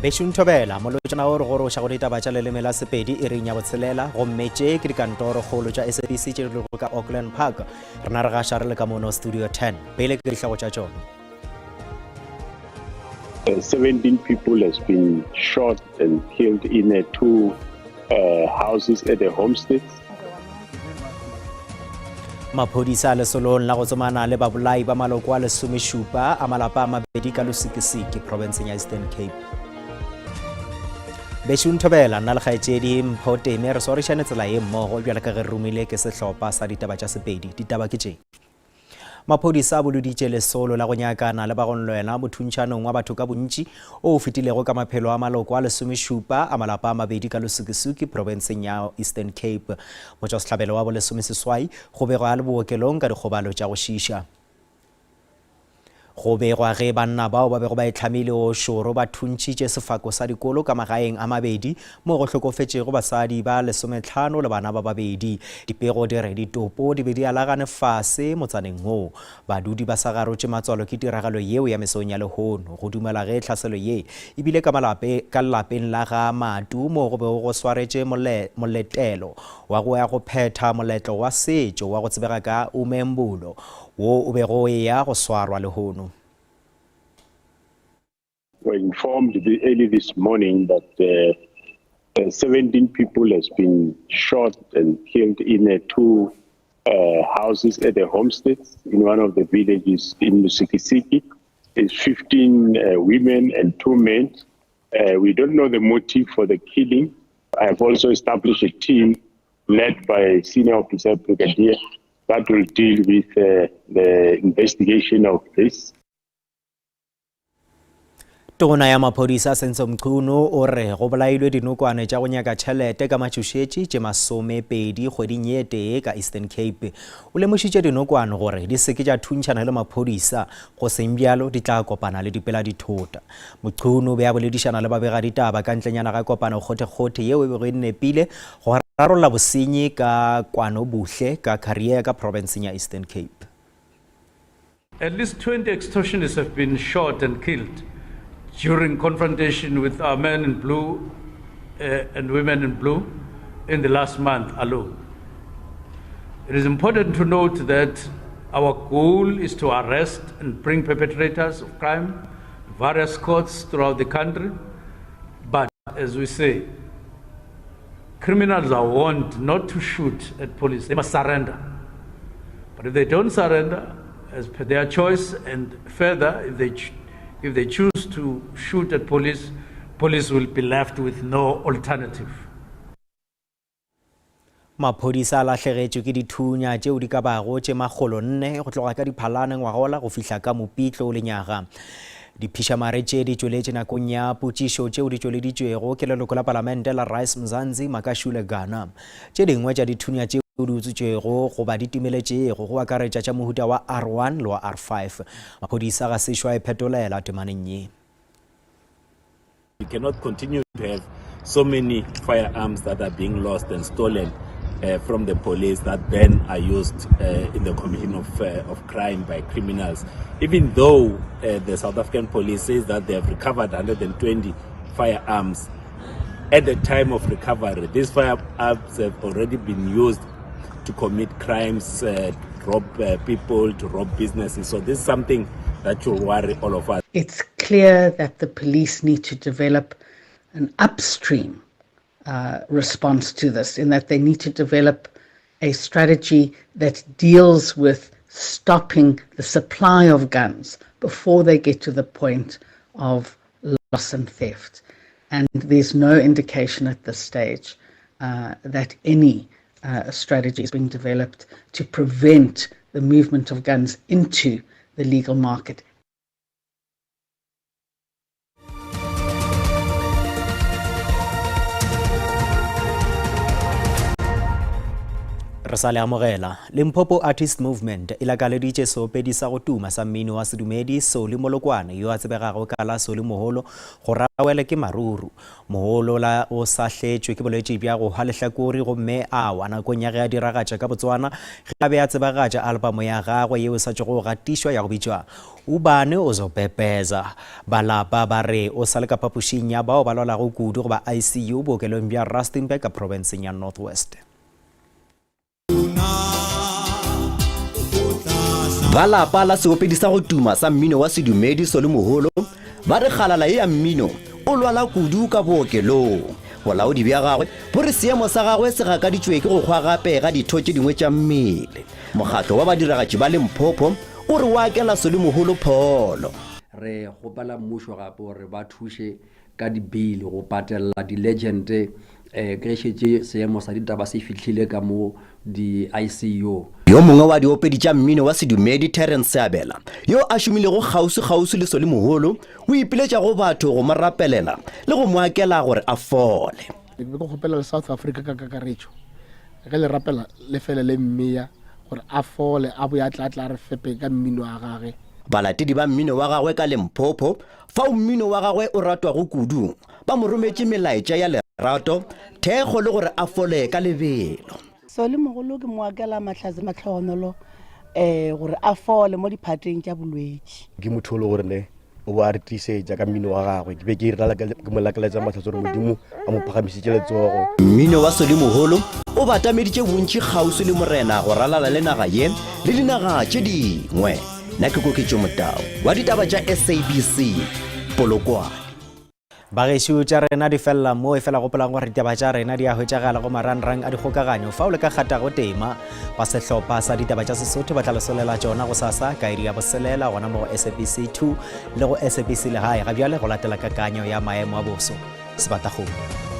Beshunthobela molotjana o re go roša go ditaba tša leleme la Sepedi e reng ya botshelela gomme tše ke dikantoro kgolo tša SABC tše di lego ka Auckland Park rena re gaša re le ka mono Studio 10 pele ke dihlago tša tšona. 17 people has been shot and killed in two houses at the homesteads. Maphodisa a lesolong la go tsomana le babolai ba maloko a lesomešupa a malapa a mabedi ka losikisiki provinceng ya Eastern Cape. Beshunthobela nna le kgaetšedi Mpho Teme re swarišane tsela ye mmogo bjale ka ge re romile ke sehlopa sa ditaba tša Sepedi. Ditaba ke tše. Maphodisa a boloditše lesolo la go nyakana le bagonlwena mothuntšanong wa batho ka bontši o fetilego ka maphelo a maloko a lesomešupa a malapa a mabedi ka losikisuki provinceng ya Eastern Cape. Motšwasehlabelo wa bo lesomeseswai go begwa a le bookelong ka dikgobalo tša go šiša. Go begwa ge banna bao ba bego ba itlhamile o šoro ba thuntšitše sefako sa dikolo ka magaeng a mabedi mo go hlokofetšego basadi ba 15 le bana ba babedi. Dipego di re ditopo di be di alagane fase motsaneng mo. Badudi ba sa garotše matswalo ke tiragalo yeo ya mesong ya lehono go dumela ge tlhaselo ye ebile ka lapeng la ga Matu mo go bego go swaretše moletelo wa go ya go phetha moletlo wa setšo wa go tsebega ka umembulo wo o bego ya go swarwa lehono. We're informed early this morning that 17 people has been shot and killed in two houses at the homesteads in one of the villages in Lusikisiki. It's 15 women and 2 men. We don't know the motive for the killing. I have also established a team led by Senior Officer Brigadier that will deal with the investigation of this. Tona ya maphodisa Senzo Mchunu o re go bolailwe dinokwane tša go nyaka tšhelete ka matšhošetši tše 20 kgweding ye tee ka Eastern Cape. O lemošitše dinokwane gore di seke tša thuntšhana le maphodisa go seng bjalo di tla kopana le dipela dithota. Mchunu be a boledišana le babega ditaba ka ntlenyana ga kopano kgothe yeo e bego e nepile go rarolla bosenyi ka kwano buhle ka career ka provinceng ya Eastern Cape. At least 20 extortionists have been shot and killed during confrontation with our men in blue and women in blue in the last month alone. It is important to note that our goal is to arrest and bring perpetrators of crime to various courts throughout the country. But as we say, criminals are warned not to shoot at police. They must surrender. But if they don't surrender, as per their choice, and further, if they choose to shoot at police, police will be left with no alternative. Maphodisa a lahlegetšwe ke dithunya tšeo di ka bago tše 400 go tloga ka Diphalane ngwagola go fihla ka Mopitlo le nyaga. Diphišamare tše di tšweletše nakong ya potšišo tšeo di tšweleditšwego ke leloko la palamente la Rice Mzansi Makashule Ghana. Tše dingwe tša dithunya tšeo di utswitšwego goba di timeletšego go akaretša tša mohuta wa R1 le wa R5. Maphodisa ga sešwa e phetolela temaneng ye. We cannot continue to have so many firearms that are being lost and stolen from the police that then are used in the commission of crime by criminals. Even though the South African police says that they have recovered 120 firearms, at the time of recovery, these firearms have already been used to commit crimes, to rob people, to rob businesses. So this is something that should worry all of us. It's clear that the police need to develop an upstream response to this, in that they need to develop a strategy that deals with stopping the supply of guns before they get to the point of loss and theft. And there's no indication at this stage that any strategy is being developed to prevent the movement of guns into the legal market. Re sa le amogela Limpopo Artist Movement e lakaleditše seopedi sa go tuma sa mmino wa sedumedi Soli Molokwane yo a tsebegago ka la Soli Moholo go rawele ke maruru. Moholo la o sahletšwe ke bolwetši bja go ha lehlakore gomme wa nakong ya ge a diragatša ka Botswana ge a be a tsebagatša albumo ya gagwe yeo sa tšego go gatišwa ya go bitšwa Ubane o zo pepeza. Balapa ba re o sa le ka phapošing ya bao ba lwalago kudu go ba ICU bookelong bja Rustenburg ka provinceng ya North West. Ba lapa la seopedi sa go tuma sa mmino wa sedumedi Soli Moholo ba re kgalala ya mmino o lwala kudu ka bookelong. Bolaodi bja gagwe bo re seemo sa gagwe se gakaditšwe ke go kgwa gape ga ditho tše dingwe tša mmele. Mokgatlo wa badiragatši ba Limpopo o re wa kela Soli Moholo pholo. Re gopela mmušo gape gore ba thuše ka dibili go patella di-legend ke šetše seemo sa ditaba se fihlile ka mo di-ICU. Yo mongwe wa diopedi tša mmino wa sedumedi Terence Seabela yo a šomilego kgausi le Soli Moholo o ipiletša go batho go mo rapelela le go mo akela gore a fole. Ke go gopela le South Africa ka kakaretšo ge le rapela le fele le mmeya gore a fole a bo ya tla re fepe ka mmino wa gagwe. Balatedi ba mmino wa gagwe ka Limpopo fa mmino wa gagwe o ratwa go kudu ba mo rometše melaetša ya lerato thekgo le gore a fole ka lebelo. Soli Moholo ke mo akela mahlazi matlhonolo gore a fole mo diphateng tša bolwetši. Ke motho le gore le o ba re tisetša ka mmino wa gagwe ke be ke irela ke mo lakeletša matlhatsi gore modimo a mo phagamisitše letsogo. Mmino wa Soli Moholo o batameditše bontši kgausi le morena go ralala le naga ye le dinaga tše dingwe. Nna ke Koketšo Motau wa ditaba tša SABC Polokwane. Bagešo tša rena di fella mo e fela gopolang gore ditaba tša rena di a hwetšagala go marangrang a dikgokaganyo fa o le ka kgatago tema ba sehlopha sa ditaba tša Sesotho ba tla lesolela tšona go sasa ka iri ya boselela gona mo go SABC 2 le go SABC Lehae ga bjale go latela kakanyo ya maemo a boso Sebatakgomo.